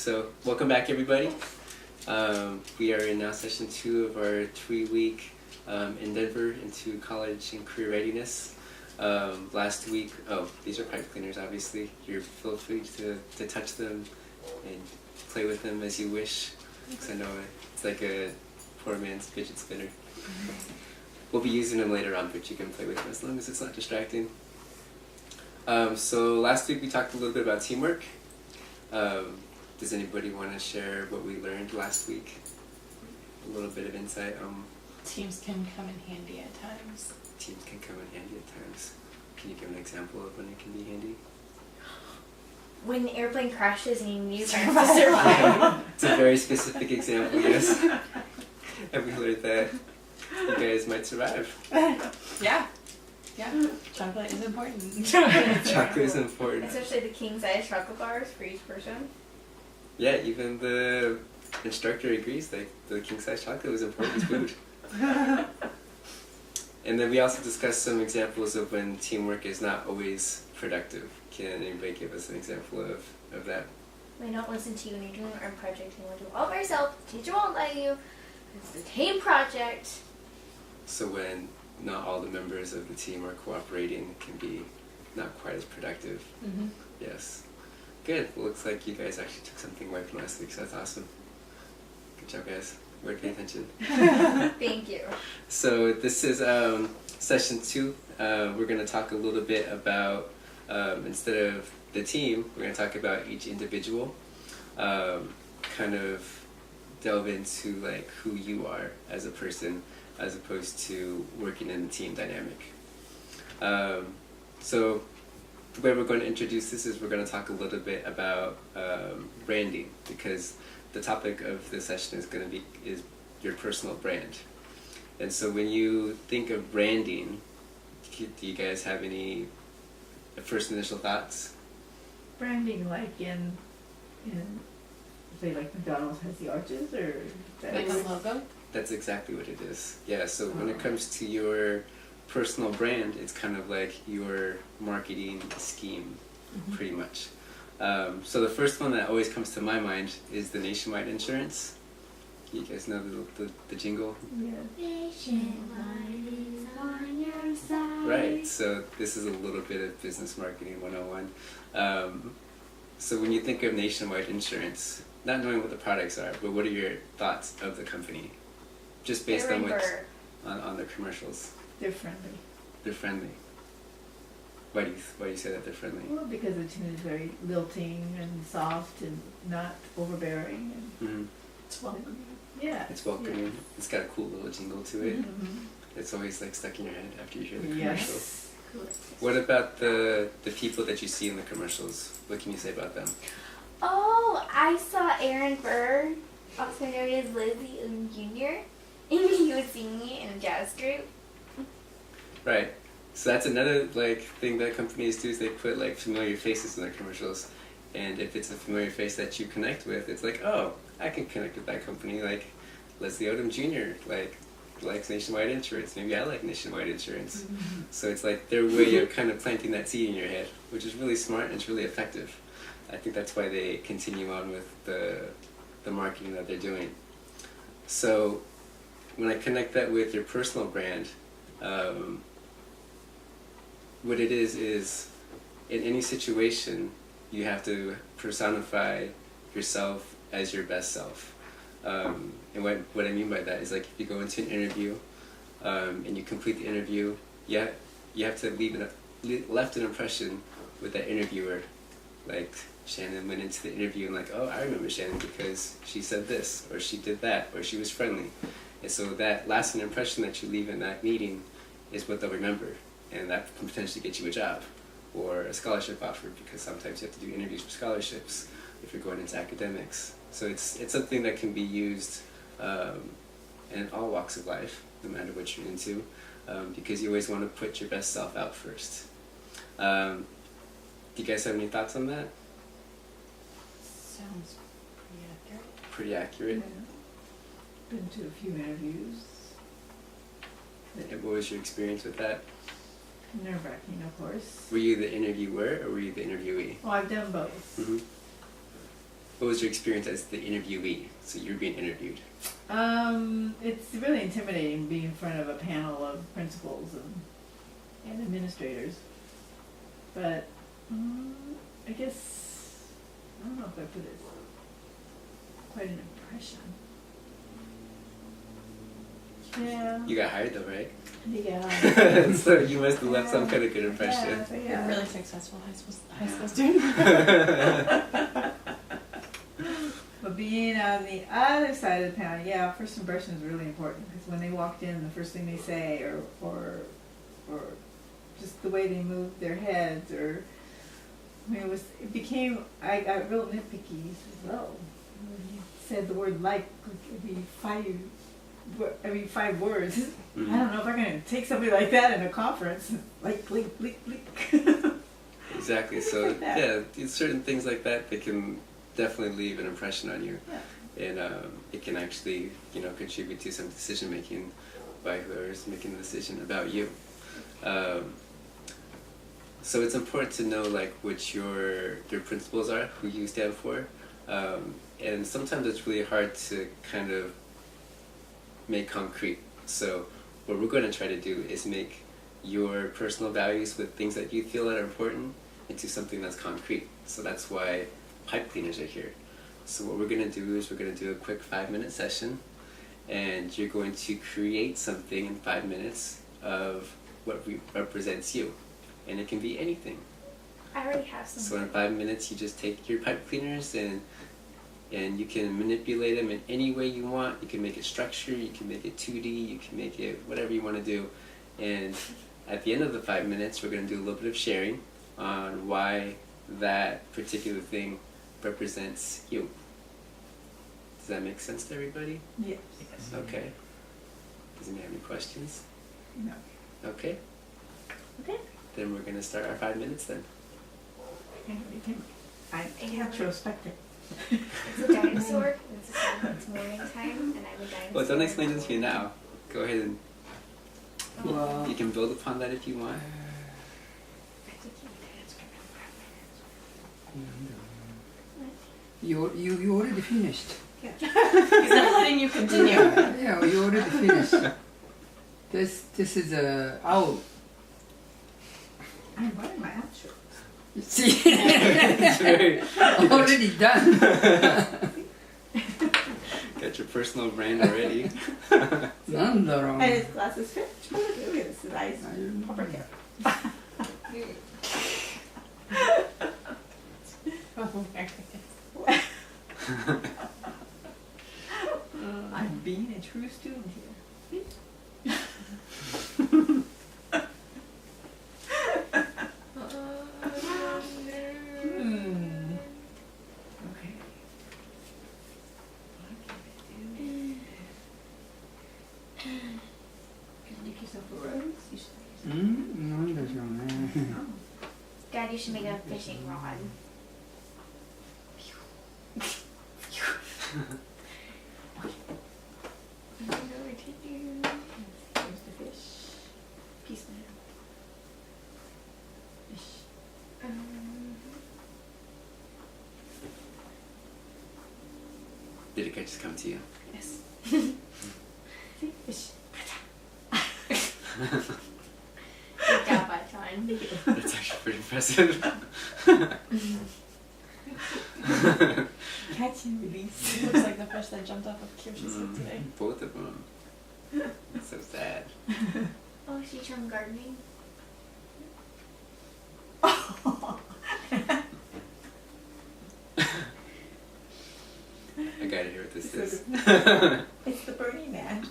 So welcome back, everybody. We are in now session 2 of our 3-week endeavor into college and career readiness. Last week, these are pipe cleaners, obviously. You're feel free to touch them and play with them as you wish. Because I know it's like a poor man's fidget spinner. We'll be using them later on, but you can play with them as long as it's not distracting. So last week we talked a little bit about teamwork. Does anybody want to share what we learned last week? A little bit of insight. Teams can come in handy at times. Teams can come in handy at times. Can you give an example of when it can be handy? When the airplane crashes and you need someone to survive. It's a very specific example, yes. And we learned that you guys might survive. Yeah. Chocolate is important. Chocolate is important. Especially the king-size chocolate bars for each person. Yeah, even the instructor agrees that the king-size chocolate was important food. And then we also discussed some examples of when teamwork is not always productive. Can anybody give us an example of that? When you don't listen to you when you're doing an art project and you want to do it all by yourself, the teacher won't let you. It's a team project. So when not all the members of the team are cooperating, it can be not quite as productive. Mm-hmm. Yes. Good. Well, looks like you guys actually took something away from last week, so that's awesome. Good job, guys. Way to pay attention. Thank you. So this is session 2. We're going to talk a little bit about, instead of the team, we're going to talk about each individual. Kind of delve into like who you are as a person, as opposed to working in the team dynamic. So the way we're going to introduce this is we're going to talk a little bit about branding, because the topic of this session is your personal brand. And so when you think of branding, do you guys have any first initial thoughts? Branding, like in say like McDonald's has the arches, or Like a logo? That's exactly what it is. Yeah, so when it comes to your personal brand, it's kind of like your marketing scheme, pretty much. So the first one that always comes to my mind is the Nationwide insurance. You guys know the jingle? Yeah. Nationwide is on your side. Right, so this is a little bit of business marketing 101. So when you think of Nationwide insurance, not knowing what the products are, but what are your thoughts of the company? Just based on what's on the commercials. They're friendly. They're friendly. Why do you say that they're friendly? Well, because the tune is very lilting and soft and not overbearing. And Mm-hmm. It's welcoming. yeah. It's welcoming. Yeah. It's got a cool little jingle to it. Mhm. It's always like stuck in your head after you hear the commercial. Yes. What about the people that you see in the commercials? What can you say about them? Oh, I saw Aaron Burr, also known as Lizzie Jr., and he was singing in a jazz group. Right. So that's another like thing that companies do, is they put like familiar faces in their commercials. And if it's a familiar face that you connect with, it's like, oh, I can connect with that company. Like Leslie Odom Jr. likes Nationwide insurance. Maybe I like Nationwide insurance. Mm-hmm. So it's like their way of kind of planting that seed in your head, which is really smart and it's really effective. I think that's why they continue on with the marketing that they're doing. So when I connect that with your personal brand, what it is in any situation, you have to personify yourself as your best self. And what I mean by that is, like, if you go into an interview and you complete the interview, you have to left an impression with that interviewer. Like, Shannon went into the interview and like, oh, I remember Shannon because she said this, or she did that, or she was friendly. And so that lasting impression that you leave in that meeting is what they'll remember. And that can potentially get you a job or a scholarship offer, because sometimes you have to do interviews for scholarships if you're going into academics. So it's something that can be used in all walks of life, no matter what you're into, because you always want to put your best self out first. Do you guys have any thoughts on that? Sounds pretty accurate. Pretty accurate. Yeah. Been to a few interviews. And what was your experience with that? Nerve-wracking, of course. Were you the interviewer or were you the interviewee? Oh, I've done both. Mm-hmm. what was your experience as the interviewee? So you're being interviewed. It's really intimidating being in front of a panel of principals and administrators. But I guess, I don't know if I put it quite an impression. Yeah. You got hired though, right? Yeah. So you must have left some kind of good impression. Yeah, so You're yeah. a really successful high school student. But being on the other side of the panel, yeah, first impression is really important because when they walked in, the first thing they say, or just the way they moved their heads, or I mean, it became. I got real nitpicky as well. When he said the word like every 5 words. Mhm. I don't know if I'm gonna take somebody like that in a conference. Like, blink, blink, blink. Exactly. So Like that. yeah, it's certain things like that that can definitely leave an impression on you, Yeah. and it can actually contribute to some decision making by whoever's making the decision about you. So it's important to know like what your principles are, who you stand for, and sometimes it's really hard to kind of make concrete. So what we're going to try to do is make your personal values with things that you feel that are important into something that's concrete. So that's why pipe cleaners are here. So what we're going to do is we're going to do a quick 5-minute session, and you're going to create something in 5 minutes of what represents you, and it can be anything. I already have So some. in 5 minutes you just take your pipe cleaners and you can manipulate them in any way you want. You can make it structure, you can make it 2D, you can make it whatever you want to do. And at the end of the 5 minutes, we're going to do a little bit of sharing on why that particular thing represents you. Does that make sense to everybody? Yes. Okay. Does anyone have any questions? No. Okay. Okay. Then we're going to start our 5 minutes then. I'm introspective. It's a dinosaur. It's morning time, and I'm a dinosaur. Well, don't explain this to me now. Go ahead and Oh. you can build upon that if you want. You already finished. He's not letting you continue. Yeah, you already finished. This is out. I'm wearing my outfit. See, It's very- already done. Got your personal brand already. なんだろう。 And his glasses fit. Look at this nice puffer cap. Oh, there it is. I'm being a true student here. Okay. Can you make yourself a rose? You should make yourself なんでしょうね。 Dad, you should make a fishing rod. Here's the fish. Peace man. Fish. Did it just come to you? Yes. See? Fish. Good job, I son. That's actually pretty impressive. Catch and release. It looks like the fish that jumped off of Kirshi's head today. Both of them. So sad. Oh, she's from gardening. I gotta hear what this So is. It's the Burning Man.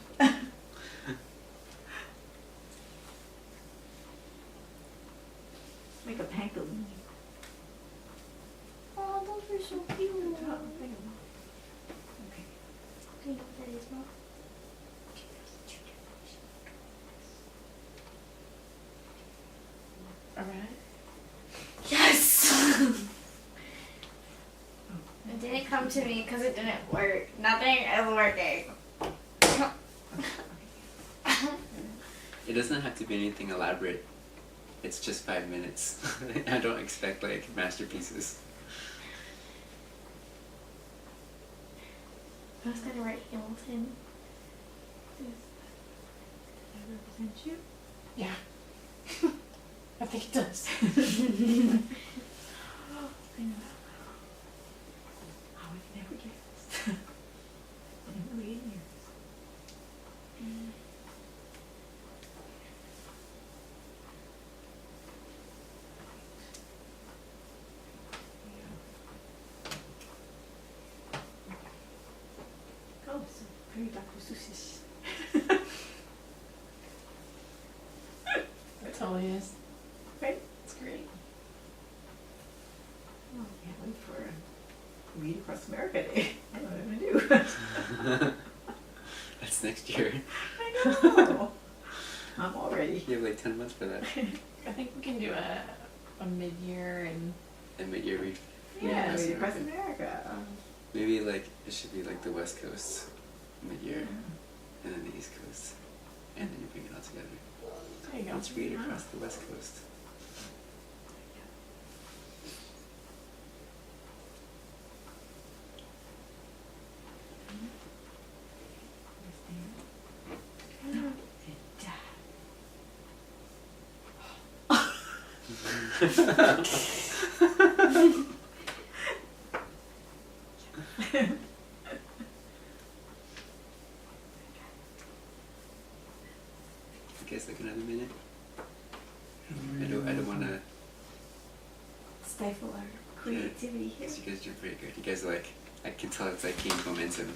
Make a pangolin. Oh, those are so cute. Okay. Can you look at his mouth? Alright. Yes! It didn't come to me because it didn't work. Nothing is working. It doesn't have to be anything elaborate. It's just 5 minutes. I don't expect like masterpieces. I was gonna write Hamilton. Does that represent you? Yeah. I think it does. I know. I would never guess. In a million years. Oh, so very Dr. Seussish. It totally is. Right? It's great. Oh, I can't wait for Read Across America Day. I don't know what I'm gonna do. That's next year. I know. I'm all ready. You have like 10 months for that. I think we can do a mid-year and And mid-year read. Yeah, Across Read Across America. America. Maybe like it should be like the West Coast mid-year, and then the East Coast, and then you bring it all together. there you go. Let's read across the West Coast. I guess like another minute. I don't want to. Stifle our creativity here. You guys are pretty good. You guys are like, I can tell it's like gained momentum.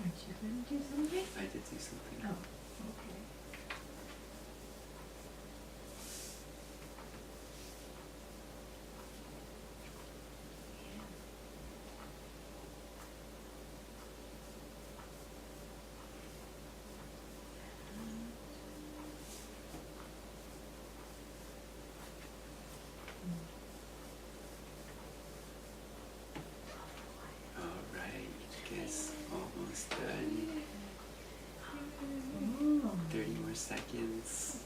Aren't you going to do something? I did do something. Oh, okay. Alright, guess almost done. 30 more seconds.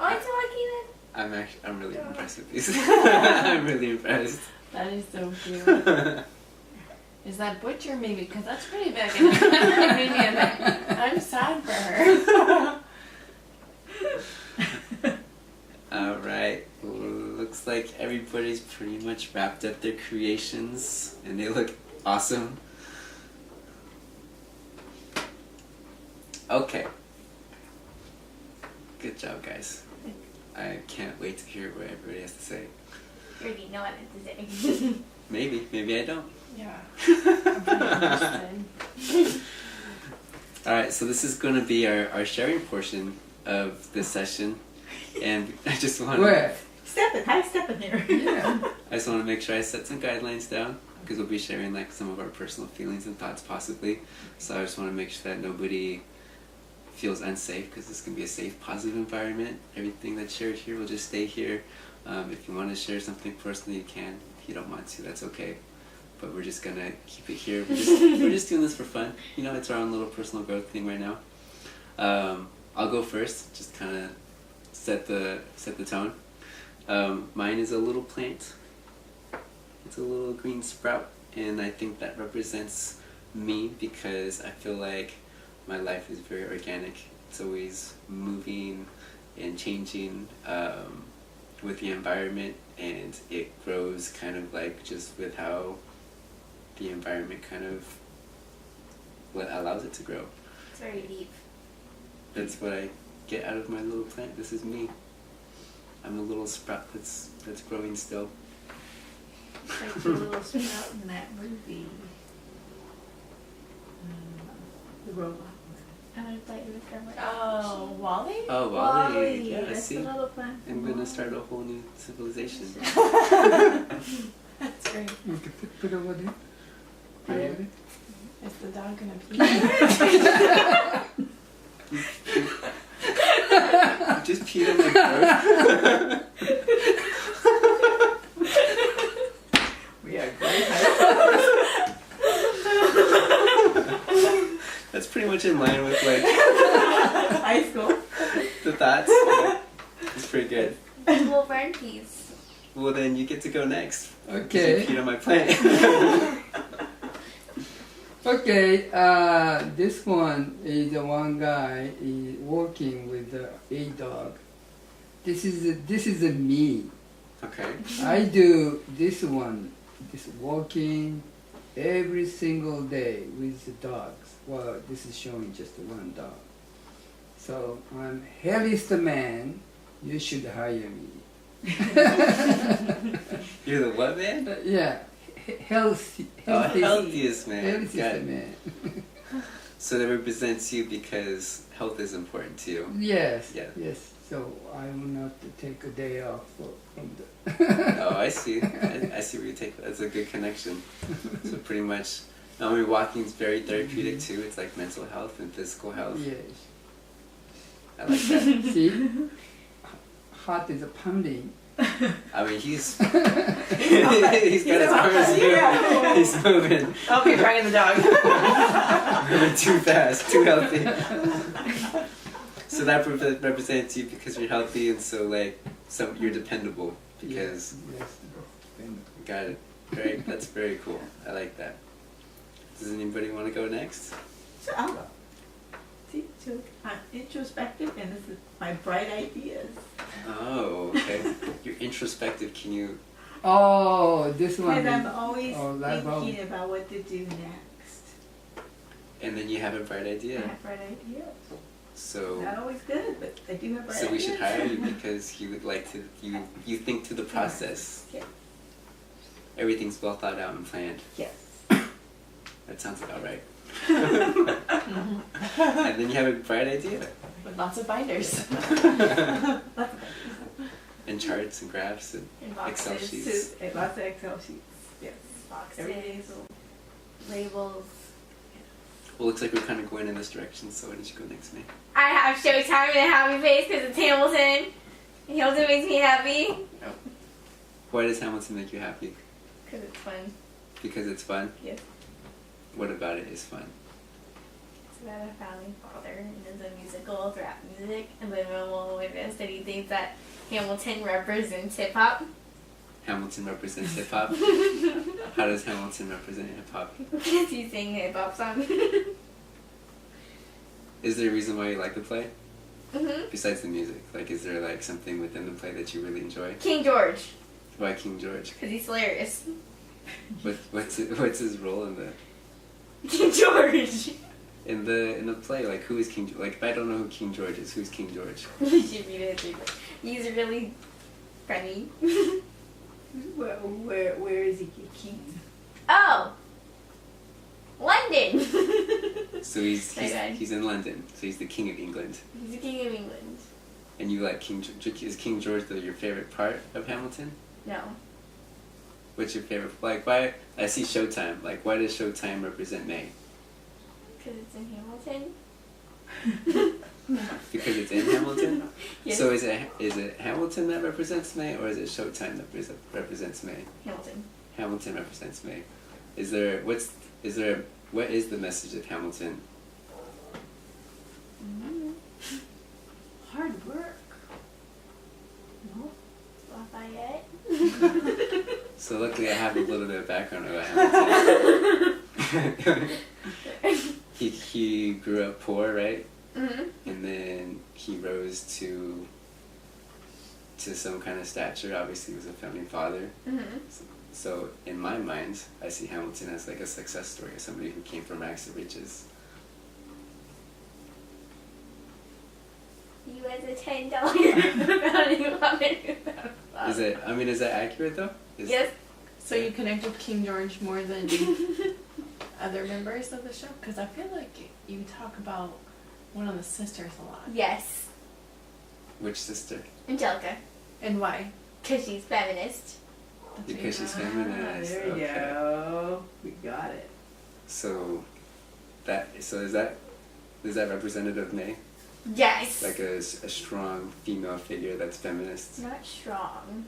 Oh, it's lucky I'm really impressed with these. I'm really impressed. That is so cute. Is that Butcher maybe? Because that's pretty big. And I'm sad for her. Alright, looks like everybody's pretty much wrapped up their creations and they look awesome. Okay. Good job, guys. I can't wait to hear what everybody has to say. You already know what I have to say. Maybe I don't. Yeah. I'm pretty interested. Alright, so this is going to be our sharing portion of this session. And I just want Where? High step in here. Yeah. I just want to make sure I set some guidelines down because we'll be sharing like some of our personal feelings and thoughts possibly. So I just want to make sure that nobody feels unsafe because this can be a safe, positive environment. Everything that's shared here will just stay here. If you want to share something personally, you can. If you don't want to, that's okay. But we're just gonna keep it here. We're just doing this for fun. You know, it's our own little personal growth thing right now. I'll go first. Just kind of set the tone. Mine is a little plant. It's a little green sprout, and I think that represents me because I feel like my life is very organic. It's always moving and changing with the environment, and it grows kind of like just with how the environment kind of what allows it to grow. It's very deep. That's what I get out of my little plant. This is me. I'm a little sprout that's growing still. It's like the little sprout in that movie. The robot. I thought you were going Oh, Wally? Oh, Wally. Wally, Yeah, that's see? the little plant. I'm gonna start a whole new civilization. That's Great. You can put over there. Put over there. Is the dog gonna pee? You just peed on my clothes. We are great. That's pretty much in line with like High school. the thoughts. It's pretty good. We'll burn peas. Well, then you get to go next. Okay. You peed on my plant. Okay, this one is one guy is working with a dog. This is me. Okay. I do this one, this walking every single day with the dogs. Well, this is showing just one dog. So I'm healthiest man. You should hire me. You're the what man? Yeah, healthiest Healthiest man. healthiest Got it. man. So that represents you because health is important to you. Yes, Yeah. yes. So I will not take a day off from the. Oh, I see. I see where you take that. That's a good connection. So pretty much, I mean, walking is very therapeutic too. It's like mental health and physical health. Yes. I like that. See, heart is pounding. I mean, he's got his arms moving. He's moving. I'll be dragging the dog. Moving too fast, too healthy. So that represents you because you're healthy, and so like you're dependable because Yes. got it. Very, that's very cool. I like that. Does anybody want to go next? So I'll go. See, so I'm introspective, and this is my bright ideas. Oh, okay. You're introspective. Can you? Oh, this one. Because I'm is- always light bulb. thinking about what to do next. And then you have a bright I idea. have bright ideas. So. Not always good, but I do have bright So we ideas. should hire you because you would like to. You think through the process. Yeah. Everything's well thought out and planned. Yes. That sounds about right. And then you have a bright idea. With lots of binders. And charts and graphs and And Excel boxes. sheets. And lots of Excel sheets. Yes. Boxes. Everything's Labels. Well, looks like we're kind of going in this direction. So why don't you go next, May? I have Showtime and a happy face because it's Hamilton. And Hamilton makes me happy. Why does Hamilton make you happy? Because it's fun. Because it's fun. Yes. What about it is fun? It's about a founding father and it's a musical with rap music and the minimal witness that he thinks that Hamilton represents hip hop. Hamilton represents hip hop. How does Hamilton represent hip hop? Because he's singing a hip hop song. Is there a reason why you like the play? Mhm. Besides the music, like, is there like something within the play that you really enjoy? King George. Why King George? Because he's hilarious. What's his role in the King George. in the play? Like, who is King? Like, if I don't know who King George is, who's King George? You should read it. He's really funny. where is he king? Oh! London! So he's My bad. he's in London. So he's the King of England. He's the king of England. And you like King George? Is King George your favorite part of Hamilton? No. What's your favorite? Like, why? I see Showtime. Like, why does Showtime represent May? Because it's in Hamilton. Because it's in Hamilton. Yes. So is it Hamilton that represents May, or is it Showtime that represents May? Hamilton. Hamilton represents May. What is the message of Hamilton? Hard work. No? Lafayette. So luckily I have a little bit of background about Hamilton. He grew up poor, right? Mm-hmm. And then he rose to some kind of stature. Obviously, he was a founding father. Mm-hmm. So in my mind, I see Hamilton as like a success story of somebody who came from rags to riches. You as a $10 founding father. Is it? I mean, is that accurate though? Yes. So you connect with King George more than other members of the show? Because I feel like you talk about one of the sisters a lot. Yes. Which sister? Angelica. And why? Because she's feminist. Because she's Ah, feminist. there you go. We got it. So is that representative of May? Yes. Like a strong female figure that's feminist. Not strong.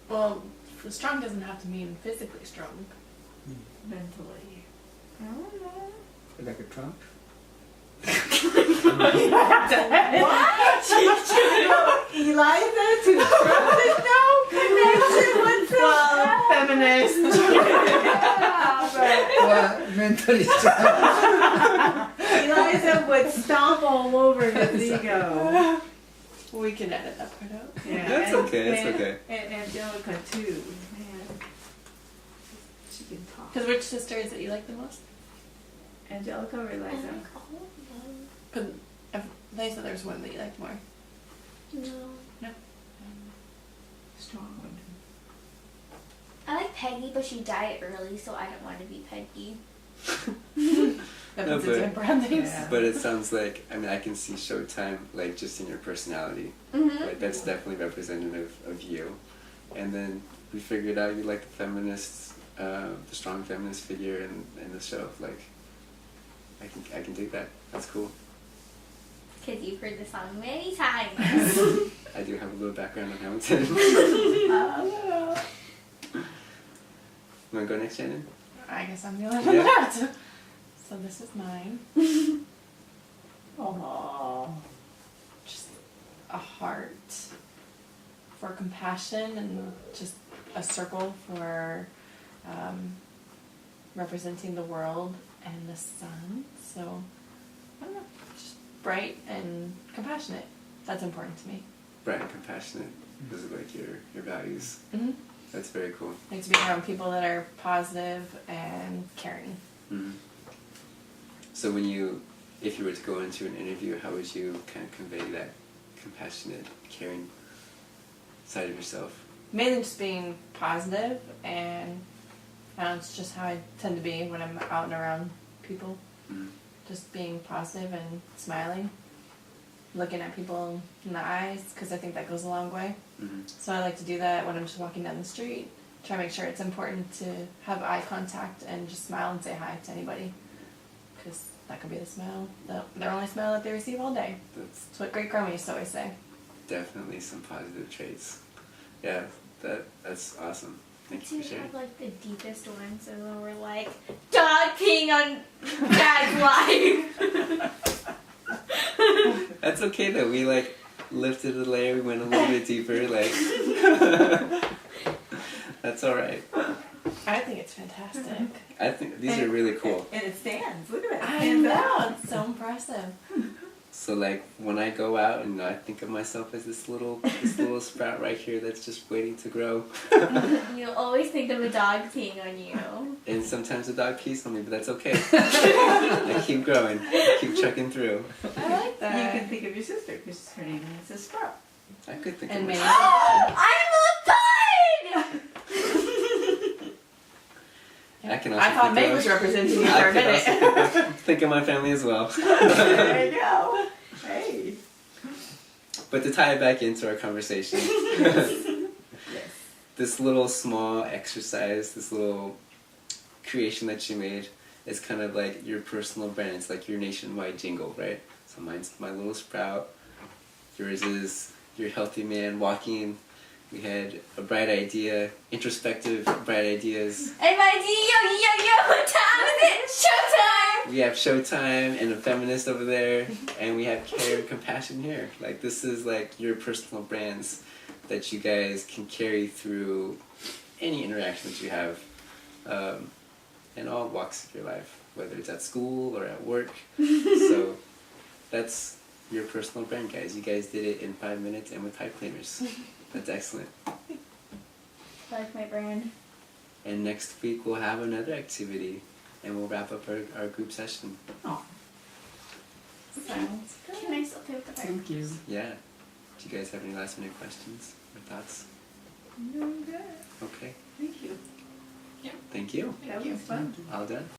Well, strong doesn't have to mean physically strong. Mentally. I don't know. Like a Trump? Eliza to Trump is no connection whatsoever. Well, feminist. Well, mentally strong. Eliza would stomp all over his ego. We can edit that part out. Yeah, That's and- okay, that's and- okay. And Angelica too. Man, she can talk. Because which sister is it you like the most? Angelica or I Eliza? like all of them. Because they said there's one that you liked more. No. Strong women. I like Peggy, but she died early, so I don't want to be Peggy. That No, puts but- it in brand names. Yeah. But it sounds like, I mean, I can see Showtime, like, just in your personality. Mm-hmm. Like, that's definitely representative of you. And then we figured out you like the feminist, the strong feminist figure in the show. Like, I can dig that. That's cool. Because you've heard the song many times. I do have a little background on Hamilton. You wanna go next, Shannon? I guess I'm the only one Yeah. left. So this is mine. Aww. Just a heart for compassion and just a circle for representing the world and the sun. So, I don't know, just bright and compassionate. That's important to me. Bright and compassionate. Those are like your values. Mm-hmm. That's very cool. I like to be around people that are positive and caring. Mm-hmm. So if you were to go into an interview, how would you kind of convey that compassionate, caring side of yourself? Mainly just being positive, and I don't know, it's just how I tend to be when I'm out and around people. Mm-hmm. Just being positive and smiling, looking at people in the eyes, because I think that goes a long way. Mm-hmm. So I like to do that when I'm just walking down the street. Try to make sure it's important to have eye contact and just smile and say hi to anybody, because that could be the smile, their only smile that they receive all day. That's That's what great grandma used to always say. definitely some positive traits. Yeah, that's awesome. Thank Do you you for sharing. have like the deepest ones, and then we're like, dog peeing on dad's wife. That's okay though. We like lifted a layer. We went a little bit deeper. Like that's all right. I think it's fantastic. I think these are really cool. And it stands. Look at it. I Stands up. know, it's so impressive. So like when I go out and I think of myself as this little sprout right here that's just waiting to grow. You always think of a dog peeing on you. And sometimes the dog pees on me, but that's okay. I keep growing, keep chucking through. I like You that. can think of your sister because her name is a Sprout. I could think And of maybe myself. I'm a bud! I can also I thought think Meg of- was representing you I for a could minute. also think of my family as well. There you go. Hey. But to tie it back into our conversation, this little small exercise, this little creation that you made is kind of like your personal brand. It's like your nationwide jingle, right? So mine's my little sprout. Yours is your healthy man walking. We had a bright idea, introspective bright ideas. And my yo, what time is it? Showtime! We have Showtime and a feminist over there, and we have care and compassion here. Like this is like your personal brands that you guys can carry through any interaction that you have, in all walks of your life, whether it's at school or at work. So that's your personal brand, guys. You guys did it in 5 minutes and with pipe cleaners. That's excellent. Like my brand. And next week we'll have another activity, and we'll wrap up our group session. Oh. Sounds good. Can I still play with the brand? Thank you. Yeah. Do you guys have any last minute questions or thoughts? Doing good. Okay. Thank you. Thank you. That was fun. All done.